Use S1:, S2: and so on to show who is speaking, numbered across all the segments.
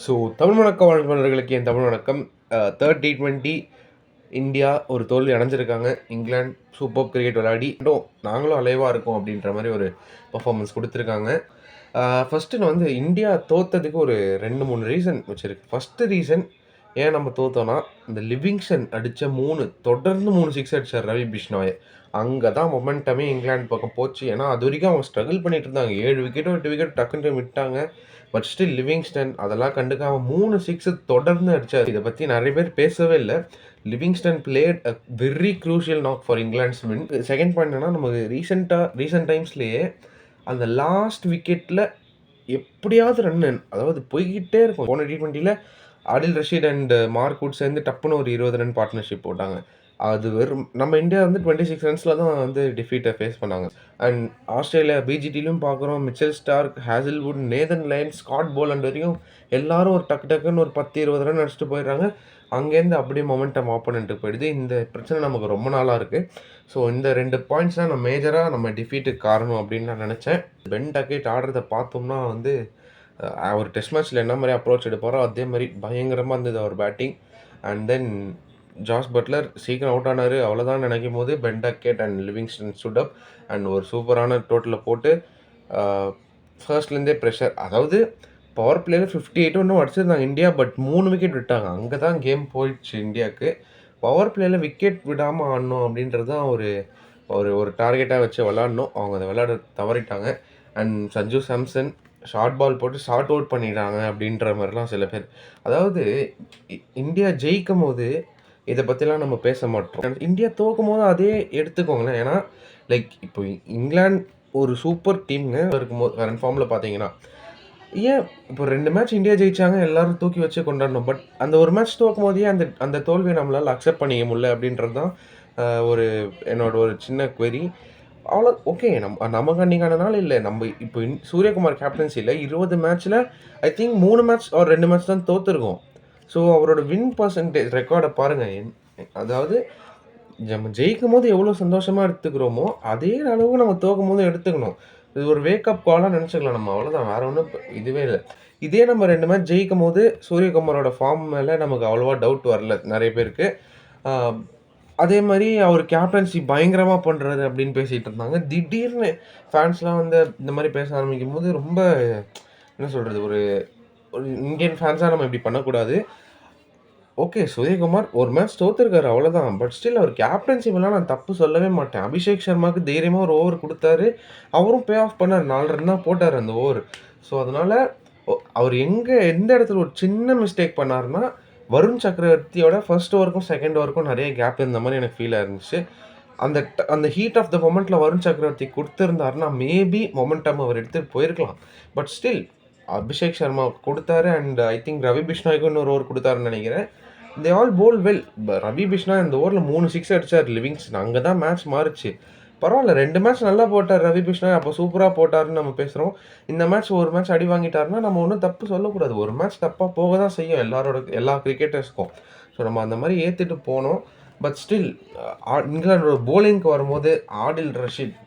S1: So Tamil வணக்கம் வாழ்வர்களுக்கு என் தமிழ் வணக்கம். Third T20 India ஒரு தோல்வி அடைஞ்சிருக்காங்க. இங்கிலாந்து சூப்பர் கிரிக்கெட் விளையாடி நாங்களும் அலைவாக இருக்கோம் அப்படின்ற மாதிரி ஒரு பர்ஃபார்மன்ஸ் கொடுத்துருக்காங்க. ஃபஸ்ட்டு நான் வந்து இந்தியா தோத்ததுக்கு ஒரு 2-3 ரீசன் வச்சுருக்கு. ஃபஸ்ட்டு ரீசன் ஏன் நம்ம தோத்தோன்னா, இந்த லிவிங்ஸ்டன் அடித்த தொடர்ந்து 3 சிக்ஸ் அடித்தார் ரவி பிஷ்னாய். அங்கே தான் மொமெண்டமே இங்கிலாந்து பக்கம் போச்சு. ஏன்னா அது வரைக்கும் அவங்க ஸ்ட்ரகிள் பண்ணிட்டு இருந்தாங்க. 7 விக்கெட்டோ 8 விக்கெட் டக்குன்னு விட்டாங்க. பட் ஸ்டில் லிவிங்ஸ்டன் அதெல்லாம் கண்டுக்காம 3 சிக்ஸ் தொடர்ந்து அடிச்சார். இதை பற்றி நிறைய பேர் பேசவே இல்லை. Livingstone played a very crucial knock for England's win. Second point என்னன்னா, நமக்கு ரீசெண்ட் டைம்ஸ்லேயே அந்த லாஸ்ட் விக்கெட்டில் எப்படியாவது ரன்னு, அதாவது போய்கிட்டே இருக்கும். போன T20யில் ஆடில் ரஷீத் அண்ட் மார்க் வுட் சேர்ந்து டப்புன்னு ஒரு 20 ரன் பார்ட்னர்ஷிப் போட்டாங்க. அது வெறும் நம்ம இந்தியா வந்து 26 ரன்ஸில் தான் வந்து டிஃபீட்டை ஃபேஸ் பண்ணாங்க. அண்ட் ஆஸ்திரேலியா பிஜிடிலையும் பார்க்குறோம், Mitchell Stark, Hazlewood, Nathan line, Scott Poland வரையும் எல்லாரும் ஒரு டக்குன்னு ஒரு 10-20 ரன் அடிச்சுட்டு போயிடுறாங்க. அங்கேருந்து அப்படியே மொமெண்டம் ஆப்போனண்ட்டுக்கு போயிடுது. இந்த பிரச்சனை நமக்கு ரொம்ப நாளாக இருக்குது. ஸோ இந்த 2 பாயிண்ட்ஸ் தான் மேஜராக நம்ம டிஃபீட்டுக்கு காரணம் அப்படின்னு நான் நினச்சேன். பென் டக்கெட் ஆடுறதை பார்த்தோம்னா வந்து அவர் டெஸ்ட் மேட்ச்சில் என்ன மாதிரி அப்ரோச் எடுப்பாரோ அதே மாதிரி பயங்கரமாக இருந்தது அவர் batting. And then Jos Buttler சீக்கிரம் அவுட் ஆனார். அவ்வளோதான் நினைக்கும் போது Ben Duckett and Livingstone stood up and ஒரு சூப்பரான டோட்டலை போட்டு ஃபர்ஸ்ட்லேருந்தே ப்ரெஷர், அதாவது பவர் பிளேயில் 58 ஒன்றும் அடிச்சிருந்தாங்க இந்தியா. பட் 3 விக்கெட் விட்டாங்க. அங்கே தான் கேம் போயிடுச்சு இந்தியாவுக்கு. பவர் பிளேயில் விக்கெட் விடாமல் ஆடணும் அப்படின்றது தான் ஒரு ஒரு ஒரு டார்கெட்டாக வச்சு விளாடணும். அவங்க அதை விளையாட தவறிட்டாங்க. And Sanju Samson short ball போட்டு ஷார்ட் அவுட் பண்ணிட்டாங்க அப்படின்ற மாதிரிலாம் சில பேர், அதாவது இந்தியா ஜெயிக்கும் போது இதை பற்றிலாம் நம்ம பேச மாட்டோம். இந்தியா தோக்கும் போது அதே எடுத்துக்கோங்களேன். ஏன்னா லைக் இப்போ இங்கிலாந்து ஒரு சூப்பர் டீம்ங்க இருக்கும்போது கரண்ட் ஃபார்மில் பார்த்தீங்கன்னா, ஏன் இப்போ 2 மேட்ச் இந்தியா ஜெயிச்சாங்க, எல்லாரும் தூக்கி வச்சு கொண்டாடணும். பட் அந்த ஒரு மேட்ச் தோக்கும் போதே அந்த அந்த தோல்வியை நம்மளால் அக்செப்ட் பண்ணிக்க முடியல அப்படின்றது தான் ஒரு என்னோட ஒரு சின்ன query. அவ்வளோ ஓகே. நமக்கு அன்றைக்கான நாள் இல்லை. நம்ம இப்போ சூரியகுமார் கேப்டன்சியில் 20 மேட்ச்சில் ஐ திங்க் 3 மேட்ச் ஒரு 2 மேட்ச் தான் தோற்றுருக்கோம். ஸோ அவரோட வின் பர்சன்டேஜ் ரெக்கார்டை பாருங்கள். அதாவது நம்ம ஜெயிக்கும் போது எவ்வளோ சந்தோஷமாக எடுத்துக்கிறோமோ அதே அளவுக்கு நம்ம தோக்கும் போது எடுத்துக்கணும். இது ஒரு வேக்கப் காலாக நினச்சிக்கலாம் நம்ம, அவ்வளோதான். வேறு ஒன்றும் இதுவே இல்லை. இதே நம்ம 2 மேட்ச் ஜெயிக்கும் போது சூரியகுமாரோட ஃபார்ம் மேலே நமக்கு அவ்வளோவா டவுட் வரல நிறைய பேருக்கு. அதே மாதிரி அவர் கேப்டன்சி பயங்கரமாக பண்ணுறது அப்படின்னு பேசிகிட்டு இருந்தாங்க. திடீர்னு ஃபேன்ஸ்லாம் வந்து இந்த மாதிரி பேச ஆரம்பிக்கும் போது ரொம்ப என்ன சொல்கிறது, ஒரு ஒரு இந்தியன் ஃபேன்ஸாக நம்ம இப்படி பண்ணக்கூடாது. ஓகே, சூரியகுமார் ஒரு மேட்ச் தோற்றுருக்காரு, அவ்வளோதான். பட் ஸ்டில் அவர் கேப்டன்சி மேலாம் நான் தப்பு சொல்லவே மாட்டேன். அபிஷேக் சர்மாவுக்கு தைரியமாக ஒரு ஓவர் கொடுத்தாரு. அவரும் பே ஆஃப் பண்ணார். 4 ரன் தான் போட்டார் அந்த ஓவர். ஸோ அதனால் அவர் எந்த இடத்துல ஒரு சின்ன மிஸ்டேக் பண்ணார்னா, வருண் சக்கரவர்த்தியோட ஃபர்ஸ்ட் ஓவருக்கும் செகண்ட் ஓவருக்கும் நிறைய கேப் இருந்த மாதிரி எனக்கு ஃபீல் ஆயிருந்துச்சு. அந்த அந்த ஹீட் ஆஃப் த மொமெண்ட்டில் வருண் சக்கரவர்த்தி கொடுத்துருந்தாருன்னா மேபி மொமெண்டம் அவர் எடுத்துகிட்டு போயிருக்கலாம். பட் ஸ்டில் அபிஷேக் சர்மா கொடுத்தாரு. அண்ட் ஐ திங்க் ரவி பிஷ்னாய்க்கும் இன்னொரு ஓவர் கொடுத்தாருன்னு நினைக்கிறேன். They all bowl well. Ravi Bishnoi இந்த ஓவரில் 3 சிக்ஸ் அடித்தார் லிவிங்ஸ்டன். அங்கே தான் மேட்ச் மாறிச்சு. பரவாயில்ல, 2 மேட்ச் நல்லா போட்டார் ரவி பிஷ்னா. அப்போ சூப்பராக போட்டாருன்னு நம்ம பேசுகிறோம். இந்த மேட்ச் ஒரு மேட்ச் அடி வாங்கிட்டாருன்னா நம்ம ஒன்றும் தப்பு சொல்லக்கூடாது. ஒரு மேட்ச் தப்பாக போக தான் செய்யும் எல்லா கிரிக்கெட்டர்ஸ்க்கும். ஸோ நம்ம அந்த மாதிரி ஏற்றுட்டு போனோம். பட் ஸ்டில் இங்கிலாண்டோட போலிங்க்கு வரும்போது ஆடில் ரஷீத்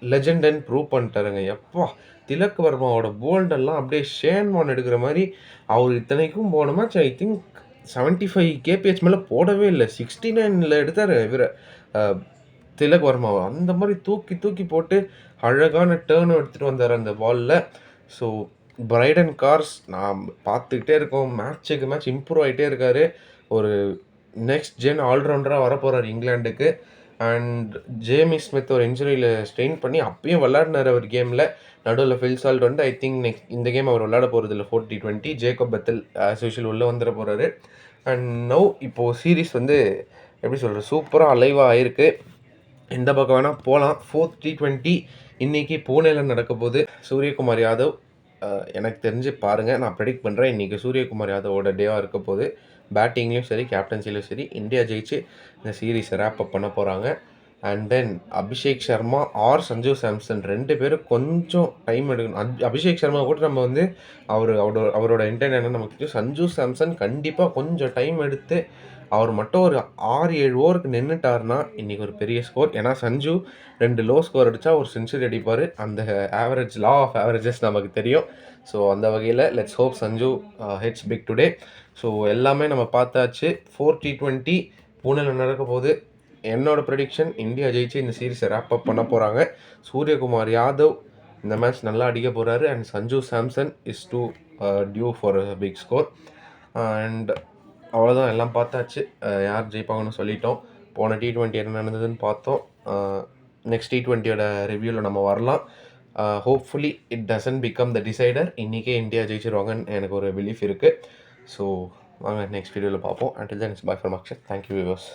S1: லெஜெண்டுன்னு ப்ரூவ் பண்ணிட்டாருங்க. எப்பா, திலக் வர்மாவோட போல்டெல்லாம் அப்படியே ஷேன் வார்ன் எடுக்கிற மாதிரி. அவர் இத்தனைக்கும் போன மேட்ச் ஐ திங்க் 75 kph மேலே போடவே இல்லை. 69ல் எடுத்தார் இவர் திலக் வர்மாவை. அந்த மாதிரி தூக்கி தூக்கி போட்டு அழகான டேர்ன் எடுத்துகிட்டு வந்தார் அந்த பாலில். ஸோ பிரைடன் கார்ஸ் நான் பார்த்துக்கிட்டே இருக்கோம். மேட்ச்சுக்கு மேட்ச் இம்ப்ரூவ் ஆகிட்டே இருக்கார். ஒரு நெக்ஸ்ட் ஜென் ஆல்ரவுண்டராக வரப்போகிறார் இங்கிலாண்டுக்கு. அண்ட் ஜேமி ஸ்மித் ஒரு இன்ஜுரியில் ஸ்ட்ரெயின் பண்ணி அப்பயும் விளையாடினார் அவர் கேமில். நடுவில் ஃபில் சால்ட் வந்து ஐ திங்க் நெக்ஸ்ட் இந்த கேம் அவர் விளையாட போகிறது இல்லை. 4 T20 Jacob Bethel as usual உள்ளே வந்துட போகிறாரு. அண்ட் நவ் இப்போது சீரீஸ் வந்து எப்படி சொல்கிறது, சூப்பராக அலைவாக ஆயிருக்கு. எந்த பக்கம் வேணால் போகலாம். 4th T20 இன்றைக்கி பூனேயில் நடக்க போகுது. சூரியகுமார் யாதவ் எனக்கு தெரிஞ்சு பாருங்கள், நான் ப்ரெடிக்ட் பண்ணுறேன் இன்றைக்கி சூரியகுமார் யாதவோட டேவாக இருக்க போகுது. பேட்டிங்லேயும் சரி கேப்டன்சிலையும் சரி இந்தியா ஜெயிச்சு இந்த சீரீஸை ரேப் அப் பண்ண போகிறாங்க. And then Abhishek Sharma or Sanju Samson 2 பேரும் கொஞ்சம் டைம் எடுக்கணும். அபிஷேக் சர்மா கூட நம்ம வந்து அவரோட இன்டென்ட் என்னன்னு நமக்கு தெரியும். சஞ்சு சாம்சன் கண்டிப்பாக கொஞ்சம் டைம் எடுத்து அவர் மட்டும் ஒரு 6-7 ஓவருக்கு நின்றுட்டாருன்னா இன்றைக்கி ஒரு பெரிய ஸ்கோர். ஏன்னா சஞ்சு 2 லோ ஸ்கோர் அடித்தா ஒரு செஞ்சுரி அடிப்பார். அந்த ஆவரேஜ் லா ஆஃப் ஆவரேஜஸ் நமக்கு தெரியும். ஸோ அந்த வகையில் let's hope Sanju hits big today. So எல்லாமே நம்ம பார்த்தாச்சு. 4 T20 பூனேல நடக்க போகுது. என்னோட ப்ரெடிக்ஷன் இந்தியா ஜெயிச்சு இந்த சீரிஸை ரேப் அப் பண்ண போகிறாங்க. சூரியகுமார் யாதவ் இந்த மேட்ச் நல்லா அடிக்க போகிறாரு. And Sanju Samson is to due for big score. And அவ்வளோதான், எல்லாம் பார்த்தாச்சு. யார் ஜெயிப்பாங்கன்னு சொல்லிட்டோம். போன T20 என்ன நடந்ததுன்னு பார்த்தோம். நெக்ஸ்ட் T20யோட ரிவ்யூவில் நம்ம வரலாம். Hopefully it doesn't become the decider. இன்றைக்கே இந்தியா ஜெயிச்சிருவாங்கன்னு எனக்கு ஒரு பிலீஃப் இருக்குது. ஸோ வாங்க நெக்ஸ்ட் வீடியோவில் பார்ப்போம். Until then it's by from Akshay. Thank you viewers.